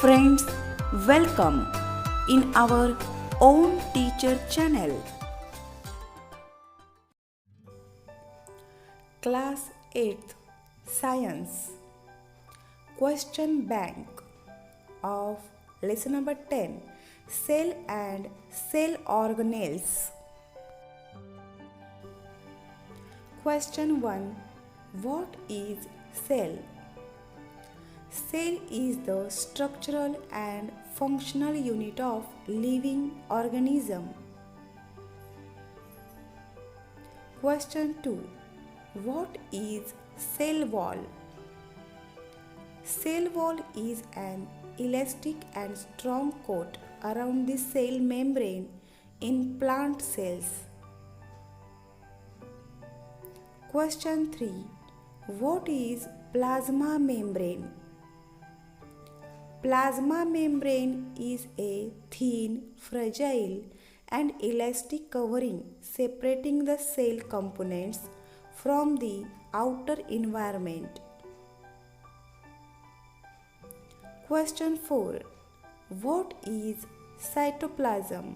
Friends, welcome in our own teacher channel. Class 8th Science Question Bank of Lesson number 10 Cell and Cell Organelles. Question 1. What is cell? Cell is the structural and functional unit of living organism. Question 2. What is cell wall? Cell wall is an elastic and strong coat around the cell membrane in plant cells. Question 3. What is plasma membrane? Plasma membrane is a thin, fragile and elastic covering separating the cell components from the outer environment. Question 4. What is cytoplasm?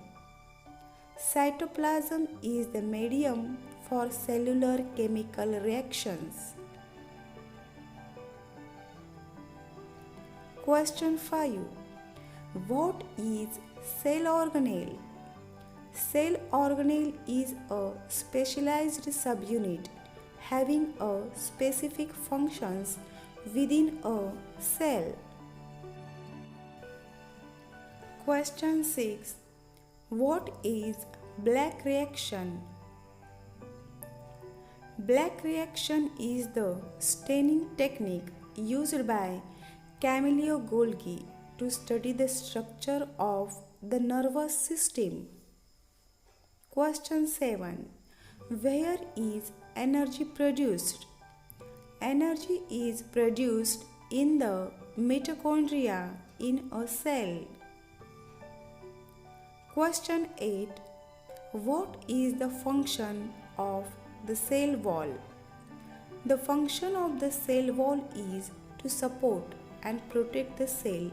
Cytoplasm is the medium for cellular chemical reactions. Question 5. What is cell organelle? Cell organelle is a specialized subunit having a specific functions within a cell. Question 6. What is black reaction? Black reaction is the staining technique used by Golgi to study the structure of the nervous system. Question 7. Where is energy produced? Energy is produced in the mitochondria in a cell. Question 8. What is the function of the cell wall? The function of the cell wall is to support and protect the cell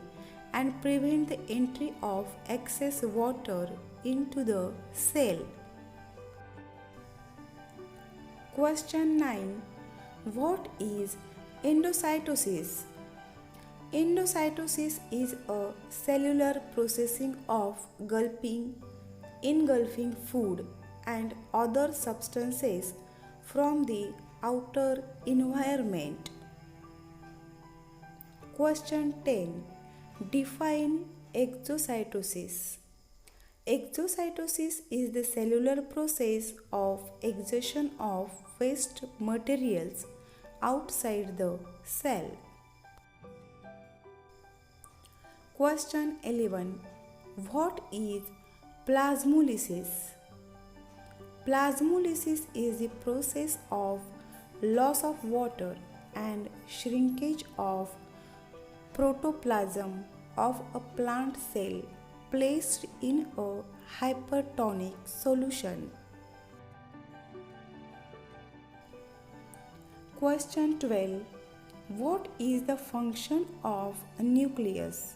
and prevent the entry of excess water into the cell. Question 9. What is endocytosis? Endocytosis is a cellular processing of engulfing food and other substances from the outer environment. Question 10. Define exocytosis. Exocytosis is the cellular process of exhaustion of waste materials outside the cell. Question 11. What is plasmolysis? Plasmolysis is the process of loss of water and shrinkage of protoplasm of a plant cell placed in a hypertonic solution. Question 12. What is the function of a nucleus?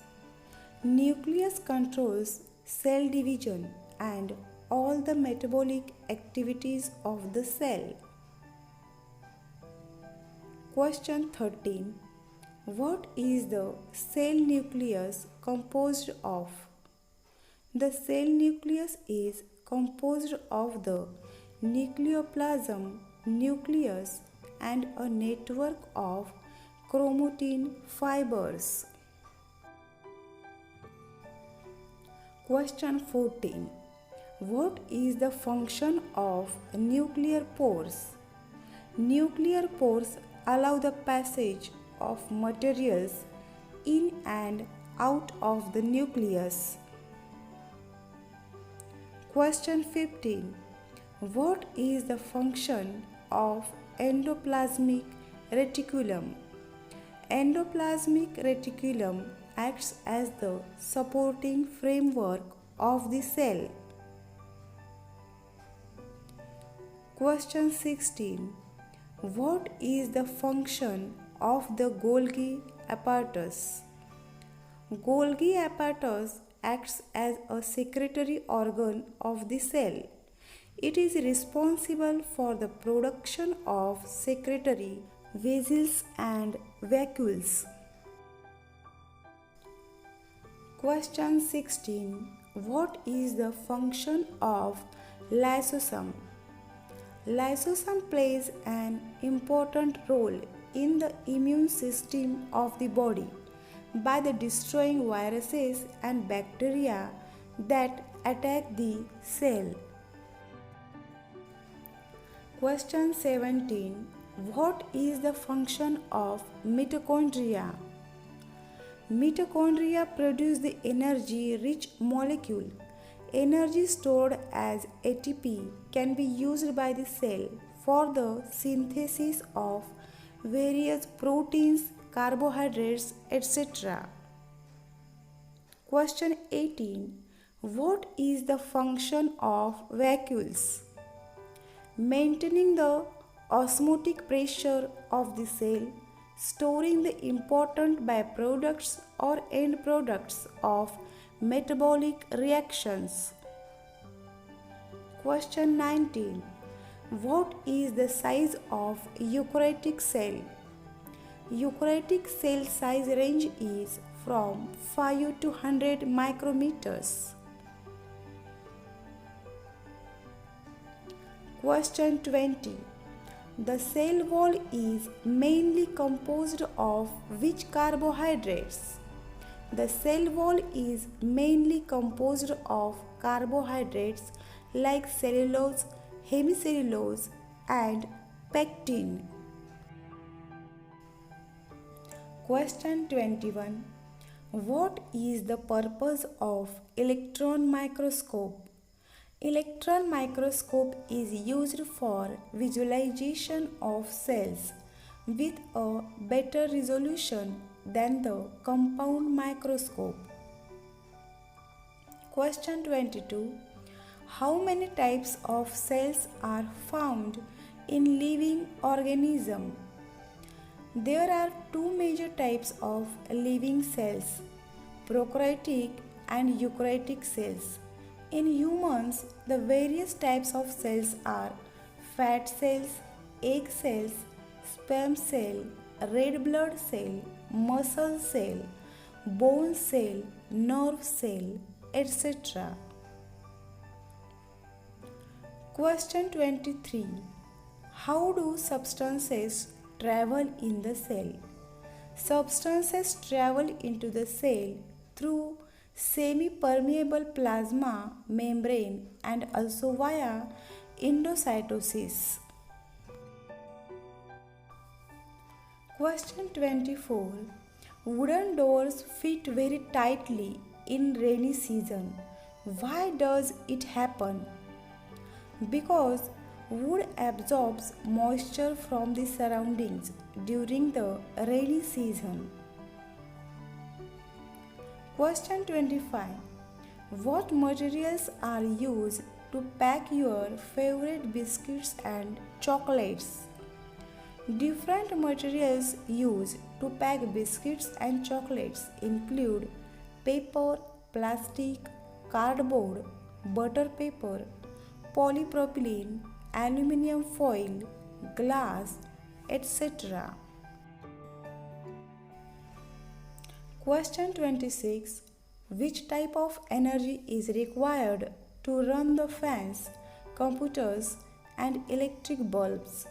Nucleus controls cell division and all the metabolic activities of the cell. Question 13. What is the cell nucleus composed of? The cell nucleus is composed of the nucleoplasm, nucleus, and a network of chromatin fibers. Question 14. What is the function of nuclear pores? Nuclear pores allow the passage of materials in and out of the nucleus. Question 15. What is the function of endoplasmic reticulum? Endoplasmic reticulum acts as the supporting framework of the cell. Question 16. What is the function of the Golgi apparatus? Golgi apparatus acts as a secretory organ of the cell. It is responsible for the production of secretory vessels and vacuoles. Question 16. What is the function of lysosome? Lysosome plays an important role in the immune system of the body by the destroying viruses and bacteria that attack the cell. Question 17. What is the function of mitochondria? Mitochondria produce the energy-rich molecule. Energy stored as ATP can be used by the cell for the synthesis of various proteins, carbohydrates, etc. Question 18. What is the function of vacuoles? Maintaining the osmotic pressure of the cell, storing the important byproducts or end products of metabolic reactions. Question 19. What is the size of eukaryotic cell? Eukaryotic cell size range is from 5 to 100 micrometers. Question 20. The cell wall is mainly composed of which carbohydrates? The cell wall is mainly composed of carbohydrates like cellulose, hemicellulose, and pectin. Question 21. What is the purpose of electron microscope? Electron microscope is used for visualization of cells with a better resolution than the compound microscope. Question 22. How many types of cells are found in living organism? There are two major types of living cells, prokaryotic and eukaryotic cells. In humans, the various types of cells are fat cells, egg cells, sperm cell, red blood cell, muscle cell, bone cell, nerve cell, etc. Question 23. How do substances travel in the cell? Substances travel into the cell through semi-permeable plasma membrane and also via endocytosis. Question 24. Wooden doors fit very tightly in rainy season. Why does it happen? Because wood absorbs moisture from the surroundings during the rainy season. Question 25. What materials are used to pack your favorite biscuits and chocolates? Different materials used to pack biscuits and chocolates include paper, plastic, cardboard, butter paper, polypropylene, aluminum foil, glass, etc. Question 26. Which type of energy is required to run the fans, computers, and electric bulbs?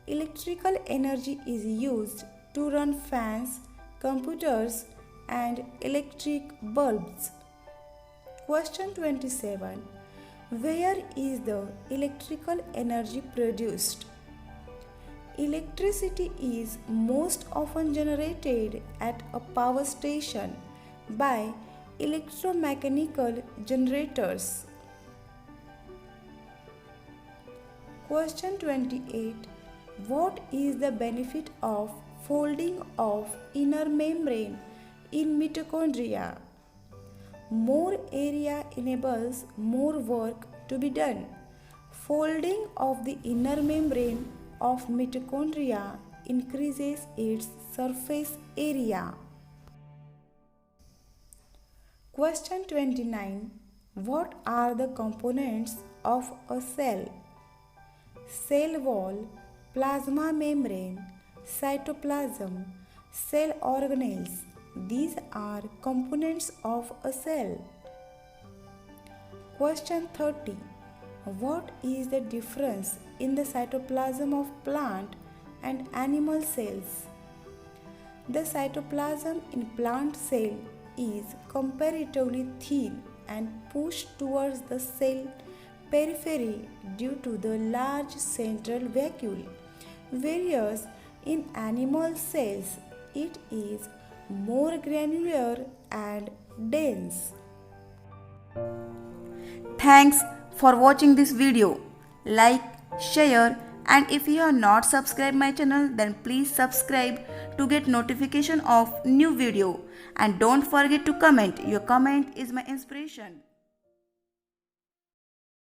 Electrical energy is used to run fans, computers, and electric bulbs. Question 27. Where is the electrical energy produced? Electricity is most often generated at a power station by electromechanical generators. Question 28. What is the benefit of folding of inner membrane in mitochondria? More area enables more work to be done. Folding of the inner membrane of mitochondria increases its surface area. Question 29. What are the components of a cell? Cell wall, plasma membrane, cytoplasm, cell organelles. These are components of a cell. Question 30. What is the difference in the cytoplasm of plant and animal cells? The cytoplasm in plant cell is comparatively thin and pushed towards the cell periphery due to the large central vacuole, whereas in animal cells it is more granular and dense. Thanks for watching this video. Like, share, and if you have not subscribed my channel, then please subscribe to get notification of new video. And don't forget to comment. Your comment is my inspiration.